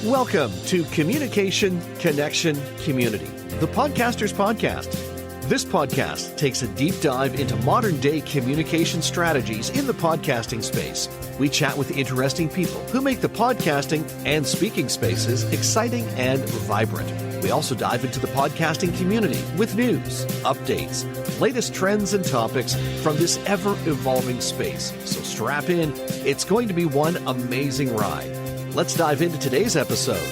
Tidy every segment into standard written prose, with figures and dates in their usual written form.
Welcome to Communication, Connection, Community, the Podcaster's Podcast. This podcast takes a deep dive into modern-day communication strategies in the podcasting space. We chat with interesting people who make the podcasting and speaking spaces exciting and vibrant. We also dive into the podcasting community with news, updates, latest trends and topics from this ever-evolving space. So strap in. It's going to be one amazing ride. Let's dive into today's episode.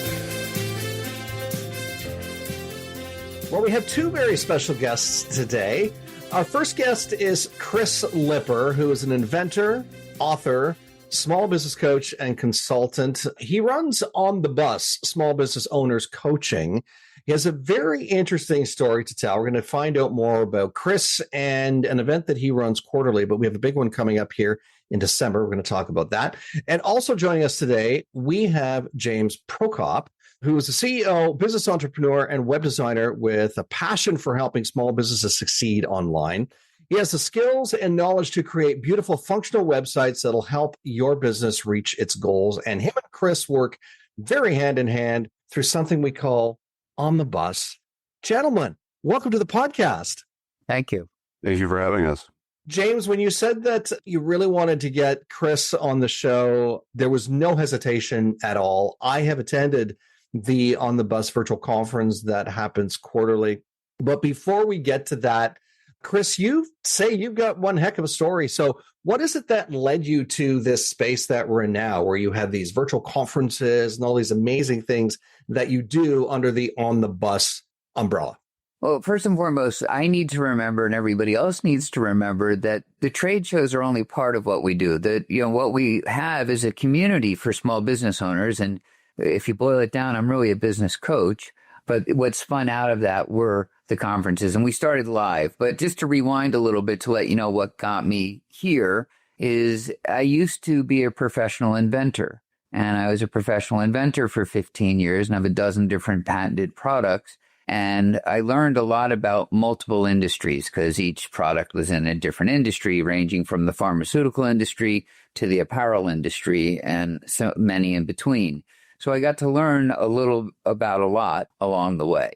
Well, we have two very special guests today. Our first guest is Chris Lipper, who is an inventor, author, small business coach, and consultant. He runs On the Bus, Small Business Owners Coaching. He has a very interesting story to tell. We're going to find out more about Chris and an event that he runs quarterly, but we have a big one coming up here in December. We're going to talk about that. And also joining us today, we have James Prokop, who is a CEO, business entrepreneur, and web designer with a passion for helping small businesses succeed online. He has the skills and knowledge to create beautiful functional websites that'll help your business reach its goals. And him and Chris work very hand in hand through something we call On the Bus. Gentlemen, welcome to the podcast. Thank you. Thank you for having us. James, when you said that you really wanted to get Chris on the show, there was no hesitation at all. I have attended the On the Bus virtual conference that happens quarterly. But before we get to that, Chris, you say you've got one heck of a story. So what is it that led you to this space that we're in now, where you have these virtual conferences and all these amazing things that you do under the On the Bus umbrella? Well, first and foremost, I need to remember, and everybody else needs to remember, that the trade shows are only part of what we do. That, what we have is a community for small business owners. And if you boil it down, I'm really a business coach. But what spun out of that were the conferences, and we started live. But just to rewind a little bit to let you know what got me here is I used to be a professional inventor, and I was a professional inventor for 15 years and have a dozen different patented products. And I learned a lot about multiple industries because each product was in a different industry, ranging from the pharmaceutical industry to the apparel industry and so many in between. So I got to learn a little about a lot along the way.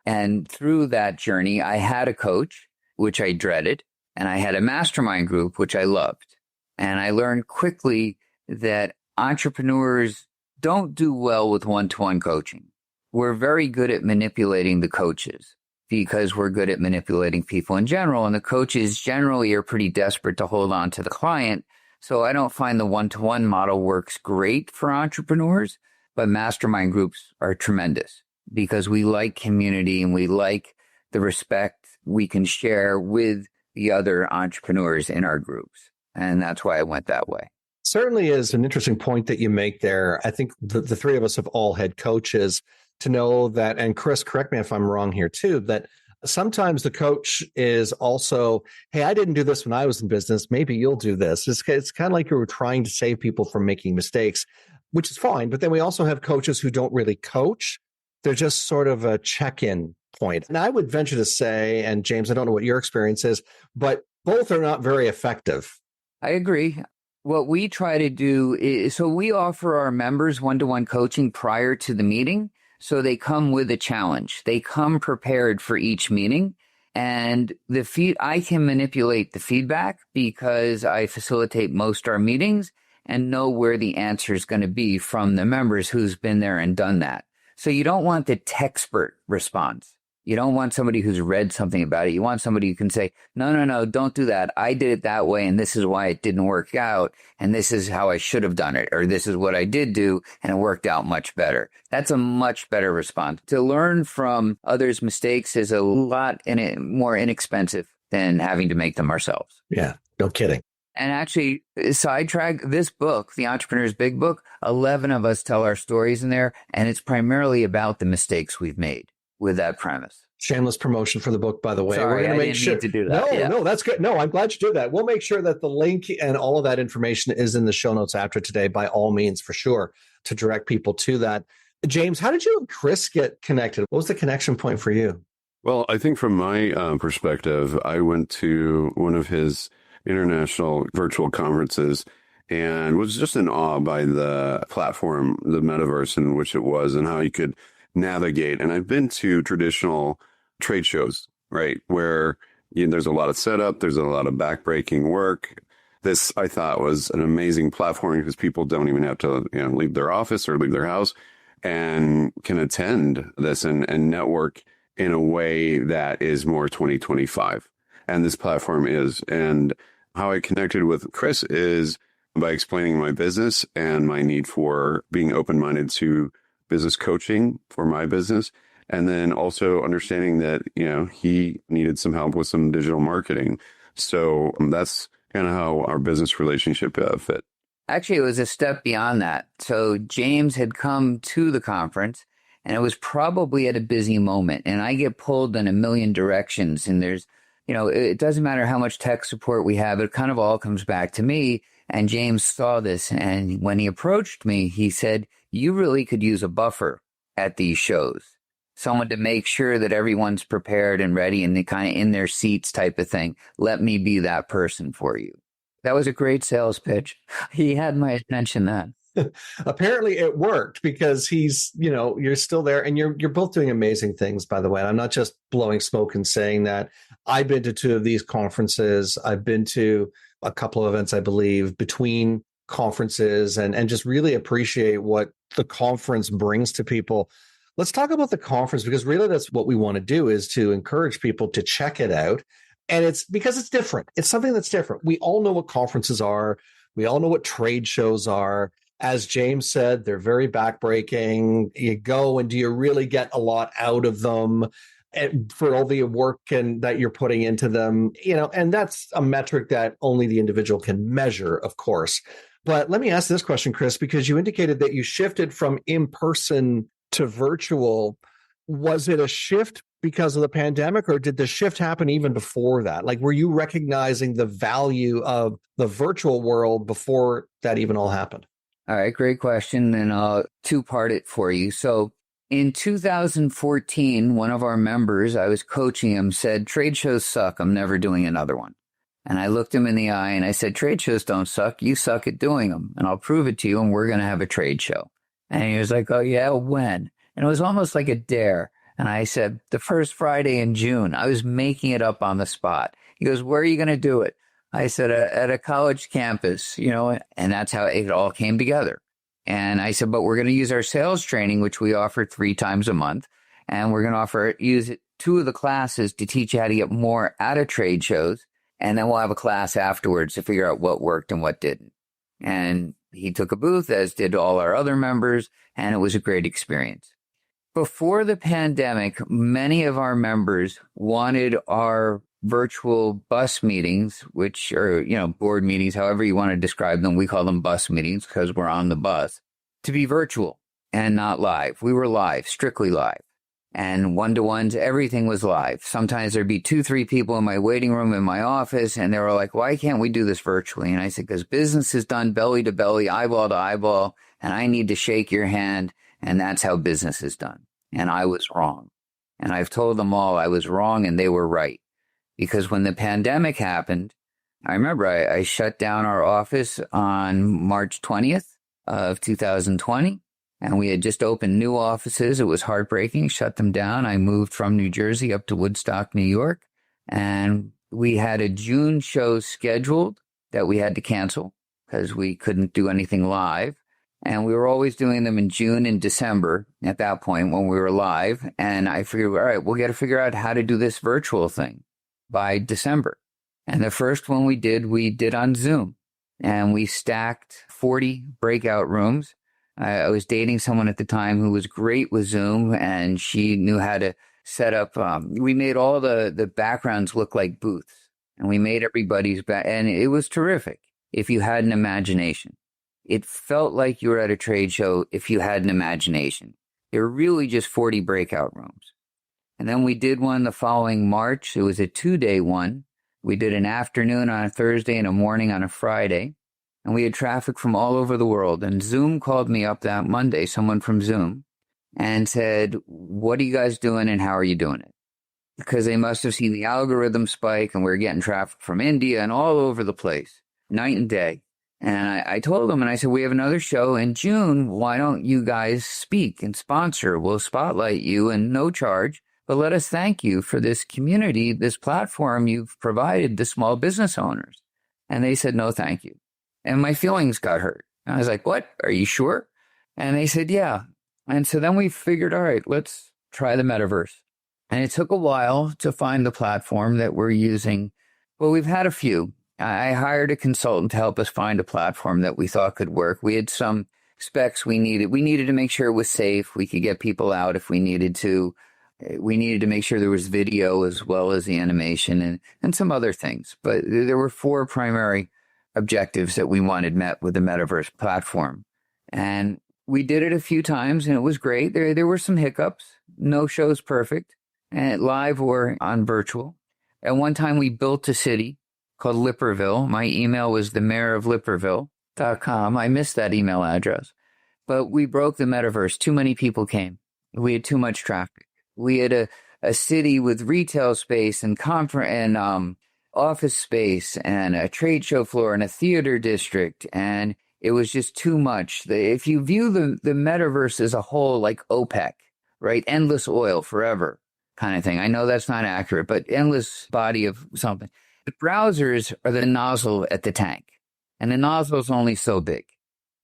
And through that journey, I had a coach, which I dreaded, and I had a mastermind group, which I loved. And I learned quickly that entrepreneurs don't do well with one-to-one coaching. We're very good at manipulating the coaches because we're good at manipulating people in general. And the coaches generally are pretty desperate to hold on to the client. So I don't find the one-to-one model works great for entrepreneurs, but mastermind groups are tremendous because we like community and we like the respect we can share with the other entrepreneurs in our groups. And that's why I went that way. Certainly is an interesting point that you make there. I think the three of us have all had coaches to know that, and Chris, correct me if I'm wrong here too, that sometimes the coach is also, hey, I didn't do this when I was in business. Maybe you'll do this. It's kind of like you were trying to save people from making mistakes, which is fine. But then we also have coaches who don't really coach. They're just sort of a check-in point. And I would venture to say, and James, I don't know what your experience is, but both are not very effective. I agree. What we try to do is, so we offer our members one-to-one coaching prior to the meeting. So they come with a challenge. They come prepared for each meeting. And I can manipulate the feedback because I facilitate most our meetings and know where the answer is going to be from the members who's been there and done that. So you don't want the techspert response. You don't want somebody who's read something about it. You want somebody who can say, no, don't do that. I did it that way, and this is why it didn't work out, and this is how I should have done it, or this is what I did do, and it worked out much better. That's a much better response. To learn from others' mistakes is a lot more inexpensive than having to make them ourselves. Yeah, no kidding. And actually, sidetrack, this book, The Entrepreneur's Big Book, 11 of us tell our stories in there, and it's primarily about the mistakes we've made with that premise. Shameless promotion for the book, by the way. Sorry, we're going to make sure to do that. No, that's good. No, I'm glad you do that. We'll make sure that the link and all of that information is in the show notes after today, by all means, for sure, to direct people to that. James, how did you and Chris get connected? What was the connection point for you? Well, I think from my perspective, I went to one of his international virtual conferences, and was just in awe by the platform, the metaverse in which it was, and how you could navigate. And I've been to traditional trade shows, right, where there's a lot of setup, there's a lot of backbreaking work. This, I thought, was an amazing platform because people don't even have to leave their office or leave their house and can attend this and network in a way that is more 2025. And this platform is. And how I connected with Chris is by explaining my business and my need for being open-minded to business coaching for my business. And then also understanding that, he needed some help with some digital marketing. So that's kind of how our business relationship fit. Actually, it was a step beyond that. So James had come to the conference, and it was probably at a busy moment. And I get pulled in a million directions. And there's, it doesn't matter how much tech support we have. It kind of all comes back to me. And James saw this. And when he approached me, he said, you really could use a buffer at these shows. Someone to make sure that everyone's prepared and ready and they kind of in their seats type of thing. Let me be that person for you. That was a great sales pitch. He had my attention then. Apparently it worked because he's, you're still there and you're both doing amazing things, by the way. And I'm not just blowing smoke and saying that. I've been to 2 of these conferences. I've been to a couple of events, I believe, between conferences and just really appreciate what the conference brings to people. Let's talk about the conference because really that's what we want to do is to encourage people to check it out. And it's because it's different. It's something that's different. We all know what conferences are. We all know what trade shows are. As James said, they're very backbreaking. You go and do you really get a lot out of them for all the work and that you're putting into them? And that's a metric that only the individual can measure, of course. But let me ask this question, Chris, because you indicated that you shifted from in-person to virtual. Was it a shift because of the pandemic, or did the shift happen even before that? Like, were you recognizing the value of the virtual world before that even all happened? All right, great question. And I'll two-part it for you. So in 2014, one of our members, I was coaching him, said, trade shows suck. I'm never doing another one. And I looked him in the eye and I said, trade shows don't suck. You suck at doing them. And I'll prove it to you. And we're going to have a trade show. And he was like, oh, yeah, when? And it was almost like a dare. And I said, the first Friday in June. I was making it up on the spot. He goes, where are you going to do it? I said, at a college campus, and that's how it all came together. And I said, but we're going to use our sales training, which we offer 3 times a month. And we're going to use 2 of the classes to teach you how to get more out of trade shows. And then we'll have a class afterwards to figure out what worked and what didn't. And he took a booth, as did all our other members, and it was a great experience. Before the pandemic, many of our members wanted our virtual bus meetings, which are, board meetings, however you want to describe them. We call them bus meetings because we're on the bus, to be virtual and not live. We were live, strictly live. And one-to-ones, everything was live. Sometimes there'd be 2-3 people in my waiting room in my office, and they were like, why can't we do this virtually? And I said, because business is done belly to belly, eyeball to eyeball, and I need to shake your hand, and that's how business is done. And I was wrong. And I've told them all I was wrong, and they were right. Because when the pandemic happened, I remember I shut down our office on March 20th of 2020. And we had just opened new offices. It was heartbreaking, shut them down. I moved from New Jersey up to Woodstock, New York. And we had a June show scheduled that we had to cancel because we couldn't do anything live. And we were always doing them in June and December at that point when we were live. And I figured, all right, we'll got to figure out how to do this virtual thing by December. And the first one we did on Zoom. And we stacked 40 breakout rooms. I was dating someone at the time who was great with Zoom, and she knew how to set up. We made all the backgrounds look like booths, and we made everybody's and it was terrific if you had an imagination. It felt like you were at a trade show if you had an imagination. They were really just 40 breakout rooms. And then we did one the following March. It was a 2-day one. We did an afternoon on a Thursday and a morning on a Friday. And we had traffic from all over the world. And Zoom called me up that Monday, someone from Zoom, and said, what are you guys doing and how are you doing it? Because they must have seen the algorithm spike and we were getting traffic from India and all over the place, night and day. And I told them, and I said, we have another show in June. Why don't you guys speak and sponsor? We'll spotlight you and no charge, but let us thank you for this community, this platform you've provided to small business owners. And they said, no, thank you. And my feelings got hurt. I was like, what? Are you sure? And they said, yeah. And so then we figured, all right, let's try the metaverse. And it took a while to find the platform that we're using. Well, we've had a few. I hired a consultant to help us find a platform that we thought could work. We had some specs we needed. We needed to make sure it was safe. We could get people out if we needed to. We needed to make sure there was video as well as the animation and some other things. But there were 4 primary objectives that we wanted met with the metaverse platform. And we did it a few times and it was great. There were some hiccups. No show's perfect, and live or on virtual. At one time we built a city called Lipperville. My email was themayoroflipperville.com. I missed that email address. But we broke the metaverse. Too many people came. We had too much traffic. We had a city with retail space and office space and a trade show floor and a theater district. And it was just too much. If you view the metaverse as a whole, like OPEC, right? Endless oil forever kind of thing. I know that's not accurate, but endless body of something. The browsers are the nozzle at the tank, and the nozzle is only so big.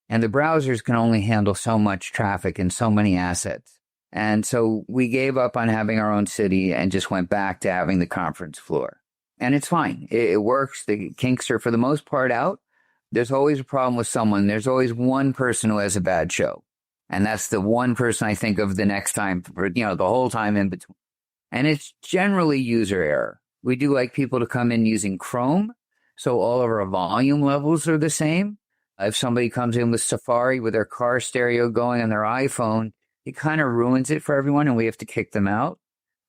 And the browsers can only handle so much traffic and so many assets. And so we gave up on having our own city and just went back to having the conference floor. And it's fine. It works. The kinks are, for the most part, out. There's always a problem with someone. There's always one person who has a bad show. And that's the one person I think of the next time, the whole time in between. And it's generally user error. We do like people to come in using Chrome, so all of our volume levels are the same. If somebody comes in with Safari with their car stereo going on their iPhone, it kind of ruins it for everyone and we have to kick them out.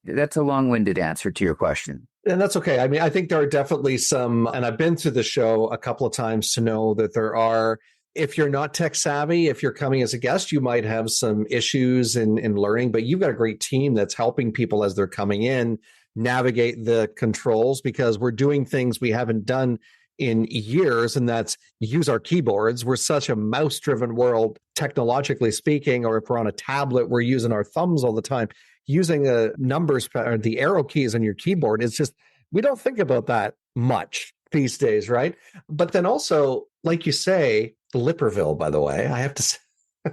That's a long-winded answer to your question. And that's okay. I mean, I think there are definitely some, and I've been to the show a couple of times to know that there are, if you're not tech savvy, if you're coming as a guest, you might have some issues in learning, but you've got a great team that's helping people as they're coming in navigate the controls, because we're doing things we haven't done in years, and that's use our keyboards. We're such a mouse-driven world, technologically speaking, or if we're on a tablet, we're using our thumbs all the time. Using the numbers or the arrow keys on your keyboard, it's just, we don't think about that much these days, right? But then also, like you say, Lipperville, by the way, I have to say, I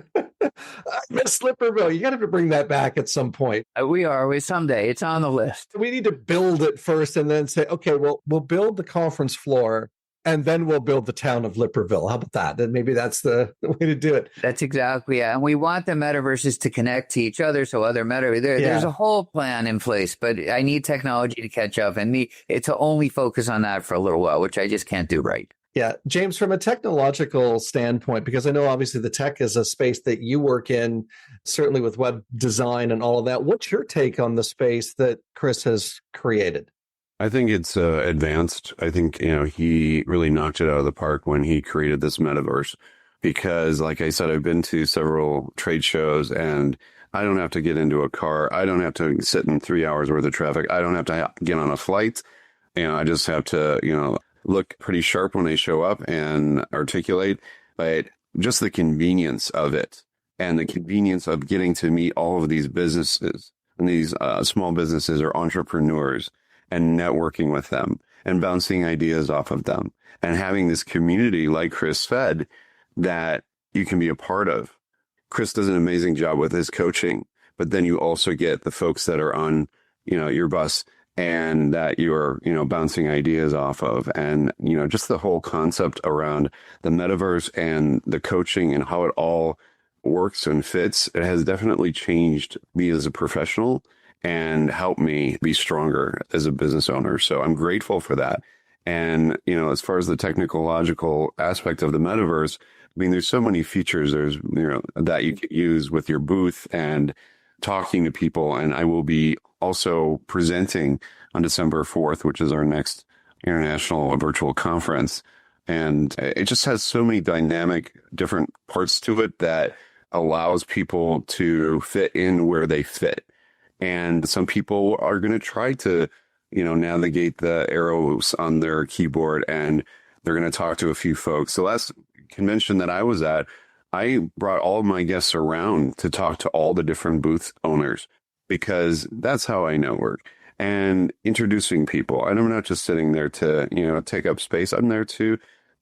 miss Lipperville. You got to bring that back at some point. We someday. It's on the list. We need to build it first and then say, okay, well, we'll build the conference floor and then we'll build the town of Lipperville. How about that? Then maybe that's the way to do it. That's exactly, yeah. And we want the metaverses to connect to each other. So other there's a whole plan in place, but I need technology to catch up and to only focus on that for a little while, which I just can't do right. Yeah. James, from a technological standpoint, because I know obviously the tech is a space that you work in, certainly with web design and all of that. What's your take on the space that Chris has created? I think it's advanced. I think, he really knocked it out of the park when he created this metaverse, because like I said, I've been to several trade shows and I don't have to get into a car. I don't have to sit in 3 hours worth of traffic. I don't have to get on a flight. I just have to, look pretty sharp when they show up and articulate, but just the convenience of it and the convenience of getting to meet all of these businesses and these small businesses or entrepreneurs and networking with them and bouncing ideas off of them and having this community, like Chris said, that you can be a part of. Chris does an amazing job with his coaching, but then you also get the folks that are on, your bus and that you're, bouncing ideas off of. And, just the whole concept around the metaverse and the coaching and how it all works and fits, it has definitely changed me as a professional and helped me be stronger as a business owner. So I'm grateful for that. And, as far as the technological aspect of the metaverse, there's so many features that you can use with your booth and talking to people. And I will be also presenting on December 4th, which is our next international virtual conference. And it just has so many dynamic different parts to it that allows people to fit in where they fit. And some people are going to try to, navigate the arrows on their keyboard and They're going to talk to a few folks. The last convention that I was at, I brought all of my guests around to talk to all the different booth owners because that's how I network. And introducing people. And I'm not just sitting there to, take up space. I'm there to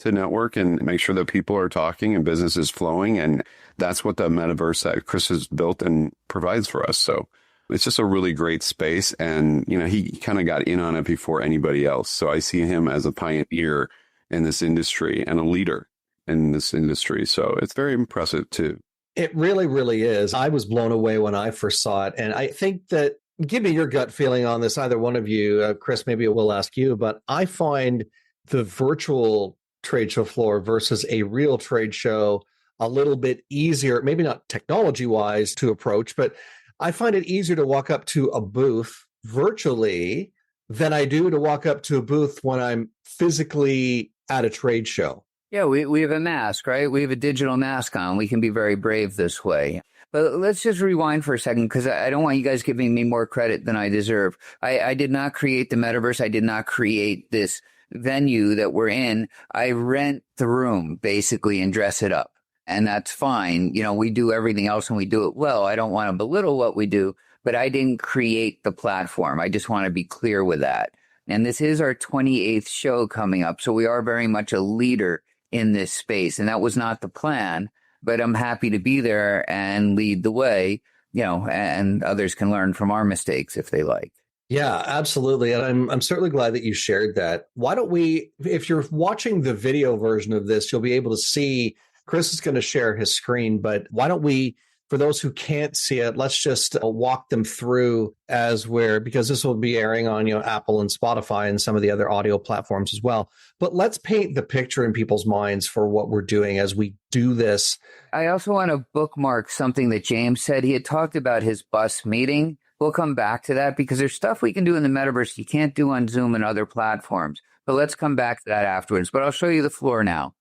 network and make sure that people are talking and business is flowing. And that's what the metaverse that Chris has built and provides for us. So it's just a really great space. And, he kind of got in on it before anybody else. So I see him as a pioneer in this industry and a leader in this industry. So it's very impressive too. It really, really is. I was blown away when I first saw it. And I think that, give me your gut feeling on this, either one of you. Chris, maybe we'll ask you, but I find the virtual trade show floor versus a real trade show a little bit easier, maybe not technology-wise to approach, but I find it easier to walk up to a booth virtually than I do to walk up to a booth when I'm physically at a trade show. Yeah, we have a mask, right? We have a digital mask on. We can be very brave this way. But let's just rewind for a second, because I don't want you guys giving me more credit than I deserve. I did not create the metaverse. I did not create this venue that we're in. I rent the room, basically, and dress it up. And that's fine. We do everything else and we do it well. I don't want to belittle what we do, but I didn't create the platform. I just want to be clear with that. And this is our 28th show coming up. So we are very much a leader in this space. And that was not the plan. But I'm happy to be there and lead the way, and others can learn from our mistakes if they like. Yeah, absolutely. And I'm certainly glad that you shared that. Why don't we, if you're watching the video version of this, you'll be able to see, Chris is going to share his screen, but why don't we, for those who can't see it, let's just walk them through because this will be airing on, Apple and Spotify and some of the other audio platforms as well. But let's paint the picture in people's minds for what we're doing as we do this. I also want to bookmark something that James said. He had talked about his bus meeting. We'll come back to that because there's stuff we can do in the metaverse you can't do on Zoom and other platforms. But let's come back to that afterwards. But I'll show you the floor now.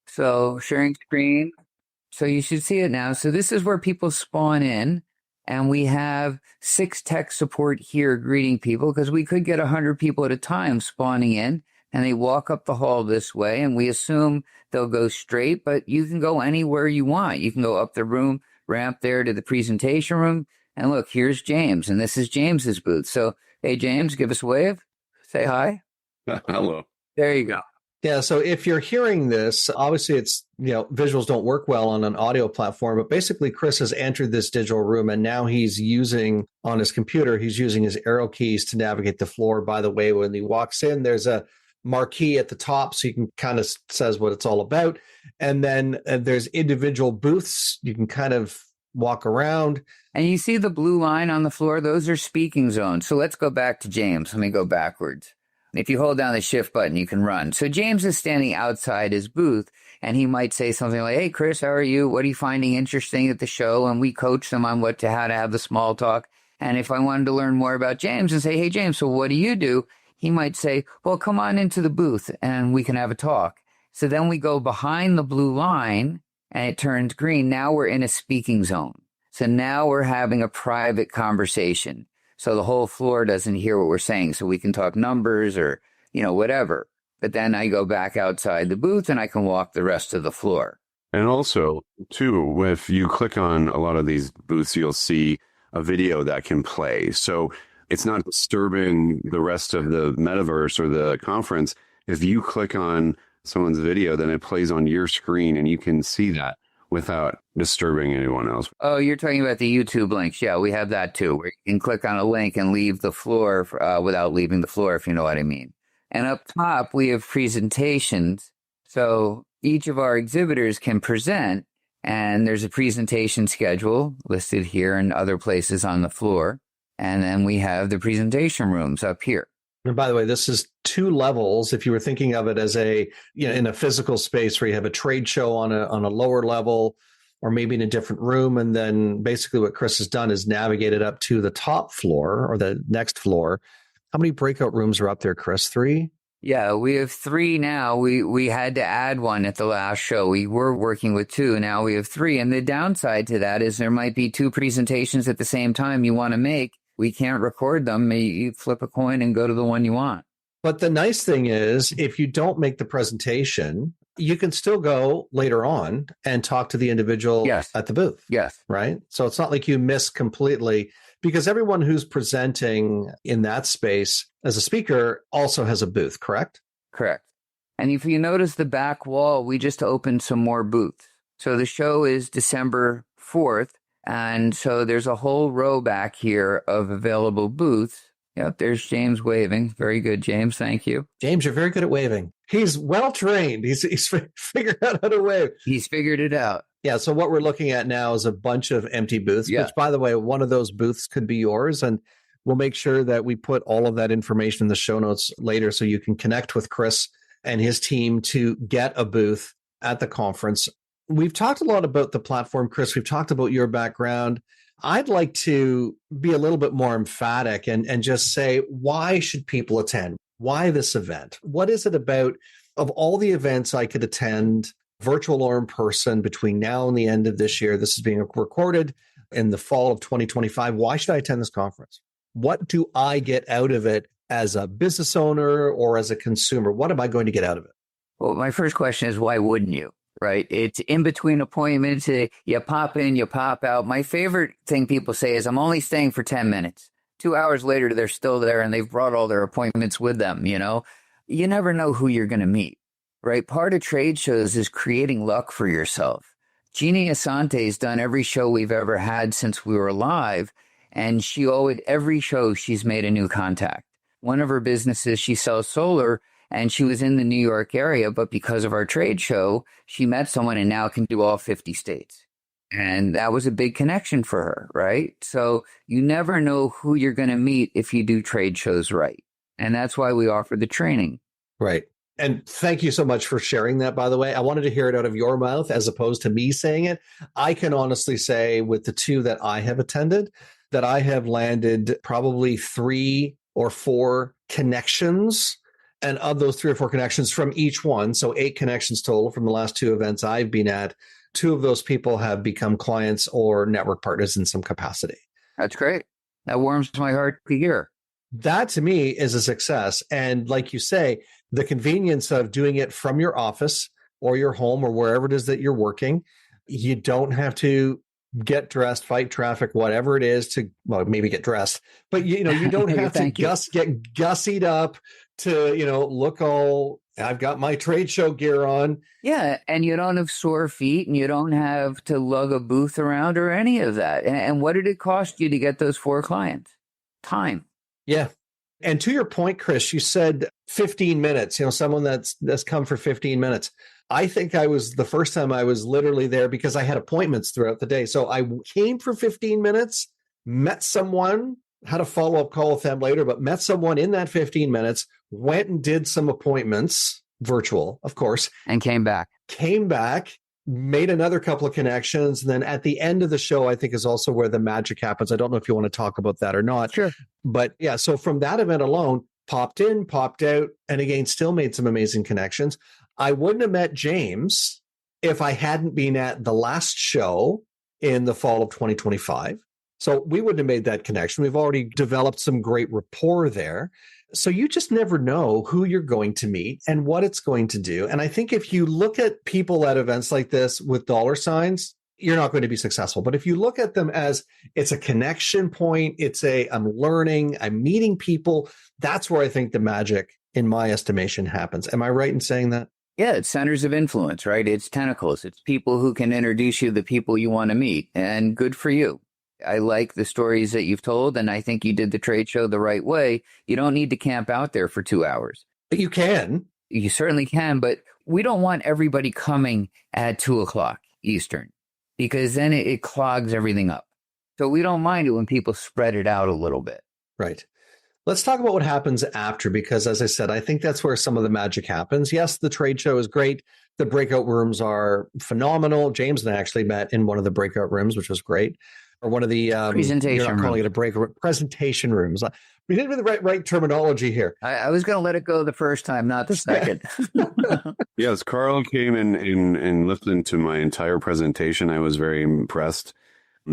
So sharing screen. So you should see it now. So this is where people spawn in, and we have 6 tech support here greeting people because we could get 100 people at a time spawning in, and they walk up the hall this way, and we assume they'll go straight, but you can go anywhere you want. You can go up the room, ramp there to the presentation room, and look, here's James, and this is James's booth. So, hey, James, give us a wave. Say hi. Hello. There you go. Yeah, so if you're hearing this, obviously it's, visuals don't work well on an audio platform, but basically Chris has entered this digital room and now he's using, on his computer, he's using his arrow keys to navigate the floor. By the way, when he walks in, there's a marquee at the top so you can kind of says what it's all about. And then there's individual booths. You can kind of walk around. And you see the blue line on the floor? Those are speaking zones. So let's go back to James. Let me go backwards. If you hold down the shift button, you can run. So James is standing outside his booth, and he might say something like, hey, Chris, how are you? What are you finding interesting at the show? And we coach them on how to have the small talk. And if I wanted to learn more about James and say, hey, James, so what do you do? He might say, well, come on into the booth and we can have a talk. So then we go behind the blue line and it turns green. Now we're in a speaking zone. So now we're having a private conversation. So the whole floor doesn't hear what we're saying. So we can talk numbers or, whatever. But then I go back outside the booth and I can walk the rest of the floor. And also, too, if you click on a lot of these booths, you'll see a video that can play. So it's not disturbing the rest of the metaverse or the conference. If you click on someone's video, then it plays on your screen and you can see that without disturbing anyone else. Oh, you're talking about the YouTube links. Yeah, we have that too, where you can click on a link and leave the floor without leaving the floor, if you know what I mean. And up top, we have presentations. So each of our exhibitors can present, and there's a presentation schedule listed here and other places on the floor. And then we have the presentation rooms up here. And by the way, this is 2 levels. If you were thinking of it as in a physical space where you have a trade show on a lower level, or maybe in a different room. And then basically what Chris has done is navigated up to the top floor or the next floor. How many breakout rooms are up there, Chris? 3? Yeah, we have 3 now. We had to add one at the last show. We were working with 2. Now we have 3. And the downside to that is there might be 2 presentations at the same time you want to make. We can't record them. You flip a coin and go to the one you want. But the nice thing is, if you don't make the presentation, you can still go later on and talk to the individual Yes. at the booth. Yes. Right. So it's not like you miss completely, because everyone who's presenting in that space as a speaker also has a booth, correct? Correct. And if you notice the back wall, we just opened some more booths. So the show is December 4th. And so there's a whole row back here of available booths. Yep, there's James waving. Very good, James. Thank you. James, you're very good at waving. He's well trained. He's figured out how to wave. He's figured it out. Yeah. So what we're looking at now is a bunch of empty booths, Yeah. which, by the way, one of those booths could be yours. And we'll make sure that we put all of that information in the show notes later so you can connect with Chris and his team to get a booth at the conference. We've talked a lot about the platform, Chris. We've talked about your background. I'd like to be a little bit more emphatic and just say, why should people attend? Why this event? What is it about, of all the events I could attend, virtual or in person, between now and the end of this year? This is being recorded in the fall of 2025. Why should I attend this conference? What do I get out of it as a business owner or as a consumer? What am I going to get out of it? Well, my first question is, why wouldn't you? Right? It's in between appointments. You pop in, you pop out. My favorite thing people say is, I'm only staying for 10 minutes. 2 hours later, they're still there and they've brought all their appointments with them. You never know who you're going to meet, right? Part of trade shows is creating luck for yourself. Jeannie Asante's done every show we've ever had since we were live. And every show she's made a new contact. One of her businesses, she sells solar. And she was in the New York area, but because of our trade show, she met someone and now can do all 50 states. And that was a big connection for her, right? So you never know who you're going to meet if you do trade shows right. And that's why we offer the training. Right. And thank you so much for sharing that, by the way. I wanted to hear it out of your mouth as opposed to me saying it. I can honestly say, with the two that I have attended, that I have landed probably 3 or 4 connections. And of those 3 or 4 connections from each one, so 8 connections total from the last 2 events I've been at, 2 of those people have become clients or network partners in some capacity. That's great. That warms my heart to hear. That to me is a success. And like you say, the convenience of doing it from your office or your home or wherever it is that you're working, you don't have to get dressed, fight traffic, whatever it is to, well, maybe get dressed, but you don't have to get gussied up to, look all, I've got my trade show gear on. Yeah. And you don't have sore feet and you don't have to lug a booth around or any of that. And what did it cost you to get those 4 clients? Time. Yeah. And to your point, Chris, you said 15 minutes, someone that's come for 15 minutes. I think the first time I was literally there because I had appointments throughout the day. So I came for 15 minutes, met someone, had a follow-up call with them later, but met someone in that 15 minutes, went and did some appointments, virtual, of course. And came back, made another couple of connections. And then at the end of the show, I think is also where the magic happens. I don't know if you want to talk about that or not. Sure. But yeah, so from that event alone, popped in, popped out, and again, still made some amazing connections. I wouldn't have met James if I hadn't been at the last show in the fall of 2025. So we wouldn't have made that connection. We've already developed some great rapport there. So you just never know who you're going to meet and what it's going to do. And I think if you look at people at events like this with dollar signs, you're not going to be successful. But if you look at them as it's a connection point, I'm learning, I'm meeting people, that's where I think the magic, in my estimation, happens. Am I right in saying that? Yeah, it's centers of influence, right? It's tentacles. It's people who can introduce you to the people you want to meet. And good for you. I like the stories that you've told, and I think you did the trade show the right way. You don't need to camp out there for 2 hours. But you can. You certainly can, but we don't want everybody coming at 2:00 Eastern because then it clogs everything up. So we don't mind it when people spread it out a little bit. Right. Let's talk about what happens after, because as I said, I think that's where some of the magic happens. Yes, the trade show is great. The breakout rooms are phenomenal. James and I actually met in one of the breakout rooms, which was great. Or one of the presentation you're not calling it a breakout, presentation rooms. We didn't have the right terminology here. I was going to let it go the first time, not the second. Yes, Carl came and listened to my entire presentation. I was very impressed.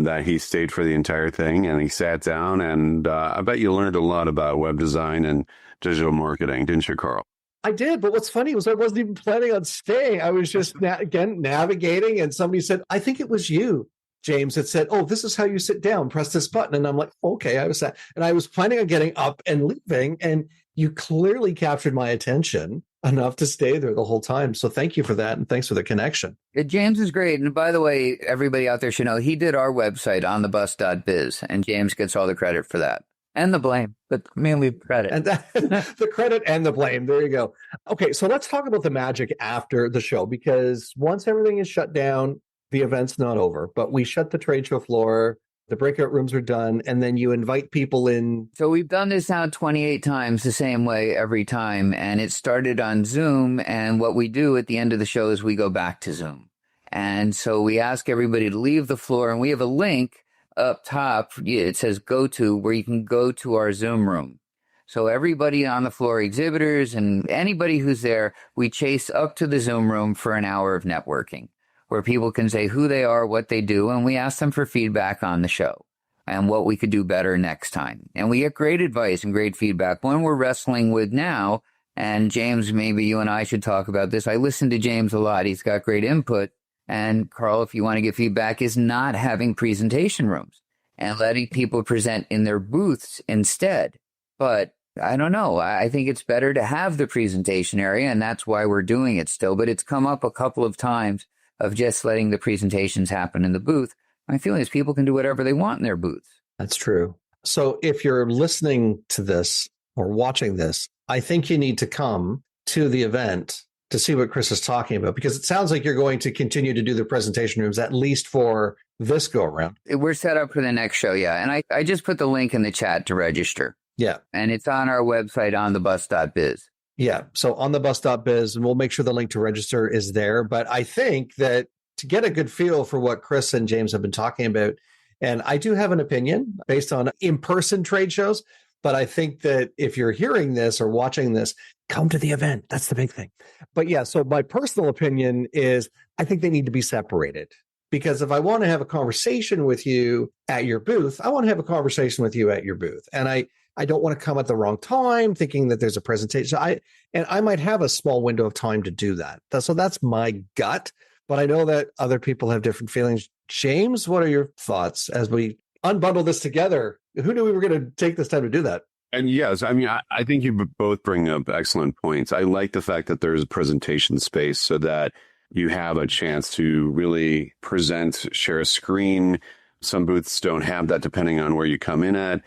that he stayed for the entire thing and he sat down. And I bet you learned a lot about web design and digital marketing, didn't you, Carl? I did, but what's funny was I wasn't even planning on staying. I was just, again, navigating, and somebody said, I think it was you, James, that said, oh, this is how you sit down, press this button. And I'm like, okay, I was that. And I was planning on getting up and leaving, and you clearly captured my attention enough to stay there the whole time. So thank you for that, and thanks for the connection. James is great. And by the way, everybody out there should know he did our website, onthebus.biz, and James gets all the credit for that. And the blame, but mainly credit. And the credit and the blame. There you go. Okay, so let's talk about the magic after the show, because once everything is shut down, the event's not over. But we shut the trade show floor, the breakout rooms are done, and then you invite people in. So we've done this now 28 times the same way every time, and it started on Zoom. And what we do at the end of the show is we go back to Zoom. And so we ask everybody to leave the floor, and we have a link up top. It says go to, where you can go to our Zoom room. So everybody on the floor, exhibitors and anybody who's there, we chase up to the Zoom room for an hour of networking where people can say who they are, what they do, and we ask them for feedback on the show and what we could do better next time. And we get great advice and great feedback. One we're wrestling with now, and James, maybe you and I should talk about this. I listen to James a lot. He's got great input. And Carl, if you want to give feedback, is not having presentation rooms and letting people present in their booths instead. But I don't know. I think it's better to have the presentation area, and that's why we're doing it still. But it's come up a couple of times of just letting the presentations happen in the booth. My feeling is people can do whatever they want in their booths. That's true. So if you're listening to this or watching this, I think you need to come to the event to see what Chris is talking about, because it sounds like you're going to continue to do the presentation rooms, at least for this go around. We're set up for the next show, yeah. And I just put the link in the chat to register. Yeah. And it's on our website, onthebus.biz. Yeah. So onthebus.biz, and we'll make sure the link to register is there. But I think that to get a good feel for what Chris and James have been talking about, and I do have an opinion based on in-person trade shows, but I think that if you're hearing this or watching this, come to the event. That's the big thing. But yeah, so my personal opinion is I think they need to be separated, because if I want to have a conversation with you at your booth, I want to have a conversation with you at your booth. And I don't want to come at the wrong time thinking that there's a presentation. I might have a small window of time to do that. So that's my gut, but I know that other people have different feelings. James, what are your thoughts as we unbundle this together? Who knew we were going to take this time to do that? And yes, I mean, I think you both bring up excellent points. I like the fact that there's a presentation space so that you have a chance to really present, share a screen. Some booths don't have that depending on where you come in at.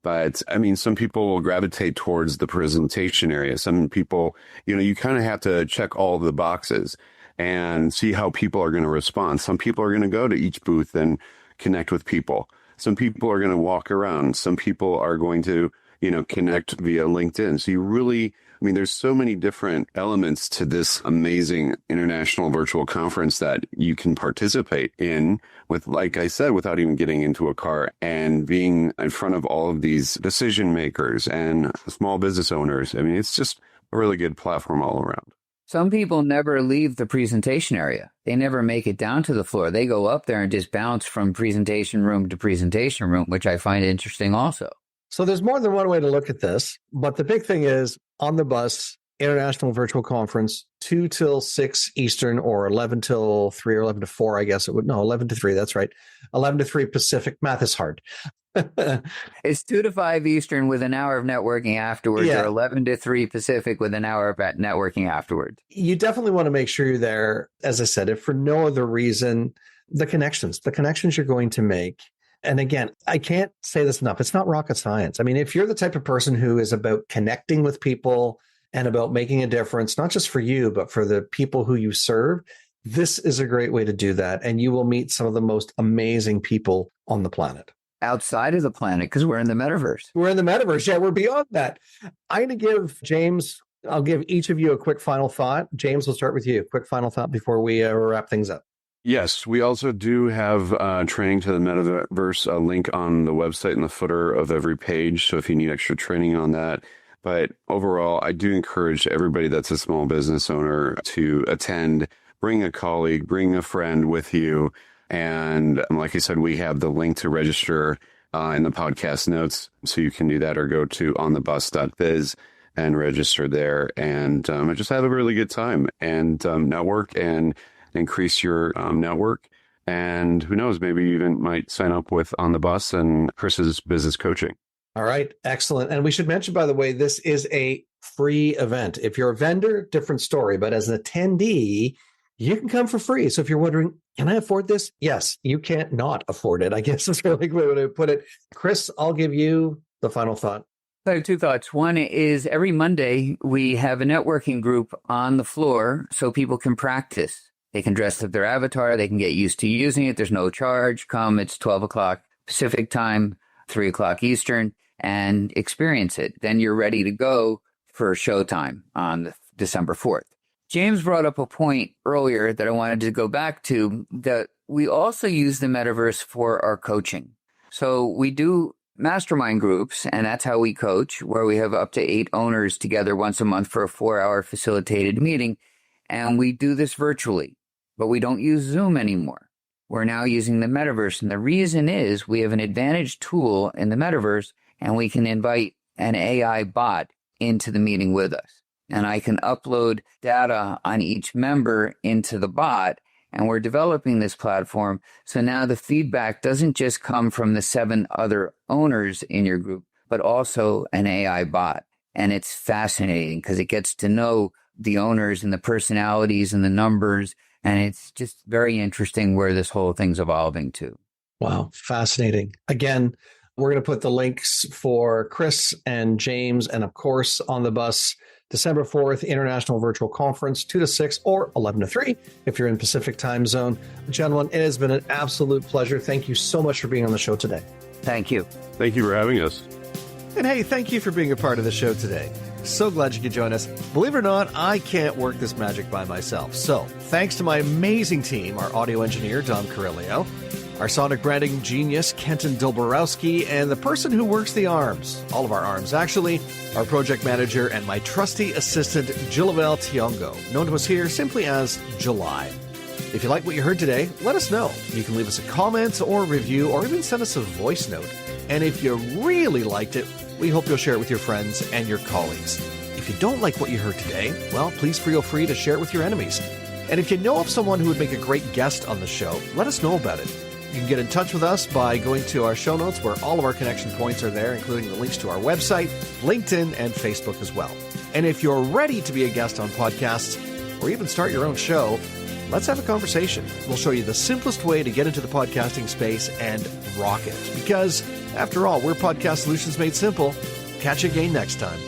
But I mean, some people will gravitate towards the presentation area. Some people, you kind of have to check all the boxes and see how people are going to respond. Some people are going to go to each booth and connect with people. Some people are going to walk around. Some people are going to, connect via LinkedIn. So you really, there's so many different elements to this amazing international virtual conference that you can participate in with, like I said, without even getting into a car and being in front of all of these decision makers and small business owners. It's just a really good platform all around. Some people never leave the presentation area. They never make it down to the floor. They go up there and just bounce from presentation room to presentation room, which I find interesting also. So there's more than one way to look at this, but the big thing is On the Bus International Virtual Conference, 2 till 6 Eastern, or 11 till 3 or 11 to 4, I guess it would. No, 11 to 3, that's right. 11 to 3 Pacific. Math is hard. It's 2 to 5 Eastern with an hour of networking afterwards, or 11 to 3 Pacific with an hour of networking afterwards. You definitely want to make sure you're there, as I said, if for no other reason, the connections you're going to make. And again, I can't say this enough. It's not rocket science. If you're the type of person who is about connecting with people and about making a difference, not just for you, but for the people who you serve, this is a great way to do that. And you will meet some of the most amazing people on the planet. Outside of the planet, because we're in the metaverse. We're in the metaverse. Yeah, we're beyond that. I'm going to give James, I'll give each of you a quick final thought. James, we'll start with you. Quick final thought before we wrap things up. Yes, we also do have training to the metaverse, a link on the website in the footer of every page. So if you need extra training on that. But overall, I do encourage everybody that's a small business owner to attend, bring a colleague, bring a friend with you. And like I said, we have the link to register in the podcast notes. So you can do that or go to onthebus.biz and register there and just have a really good time and network and increase your network. And who knows, maybe you even might sign up with On the Bus and Chris's business coaching. All right. Excellent. And we should mention, by the way, this is a free event. If you're a vendor, different story. But as an attendee, you can come for free. So if you're wondering, can I afford this? Yes, you can't not afford it, I guess is really a good way to put it. Chris, I'll give you the final thought. I have two thoughts. One is every Monday, we have a networking group on the floor so people can practice. They can dress up their avatar. They can get used to using it. There's no charge. Come, it's 12 o'clock Pacific time, 3 o'clock Eastern, and experience it. Then you're ready to go for showtime on December 4th. James brought up a point earlier that I wanted to go back to, that we also use the metaverse for our coaching. So we do mastermind groups, and that's how we coach, where we have up to 8 owners together once a month for a 4-hour facilitated meeting. And we do this virtually, but we don't use Zoom anymore. We're now using the metaverse. And the reason is we have an advantage tool in the metaverse, and we can invite an AI bot into the meeting with us. And I can upload data on each member into the bot. And we're developing this platform. So now the feedback doesn't just come from the 7 other owners in your group, but also an AI bot. And it's fascinating because it gets to know the owners and the personalities and the numbers. And it's just very interesting where this whole thing's evolving to. Wow. Fascinating. Again, we're going to put the links for Chris and James, and of course, On the Bus, December 4th, International Virtual Conference, 2 to 6 or 11 to 3, if you're in Pacific time zone. Gentlemen, it has been an absolute pleasure. Thank you so much for being on the show today. Thank you. Thank you for having us. And hey, thank you for being a part of the show today. So glad you could join us. Believe it or not, I can't work this magic by myself. So thanks to my amazing team, our audio engineer, Dom Carillio, our sonic branding genius, Kenton Dilborowski, and the person who works the arms, all of our arms actually, our project manager and my trusty assistant, Jillavel Tiongo, known to us here simply as July. If you like what you heard today, let us know. You can leave us a comment or review, or even send us a voice note. And if you really liked it, we hope you'll share it with your friends and your colleagues. If you don't like what you heard today, well, please feel free to share it with your enemies. And if you know of someone who would make a great guest on the show, let us know about it. You can get in touch with us by going to our show notes, where all of our connection points are there, including the links to our website, LinkedIn, and Facebook as well. And if you're ready to be a guest on podcasts, or even start your own show, let's have a conversation. We'll show you the simplest way to get into the podcasting space and rock it. Because, after all, we're Podcast Solutions Made Simple. Catch you again next time.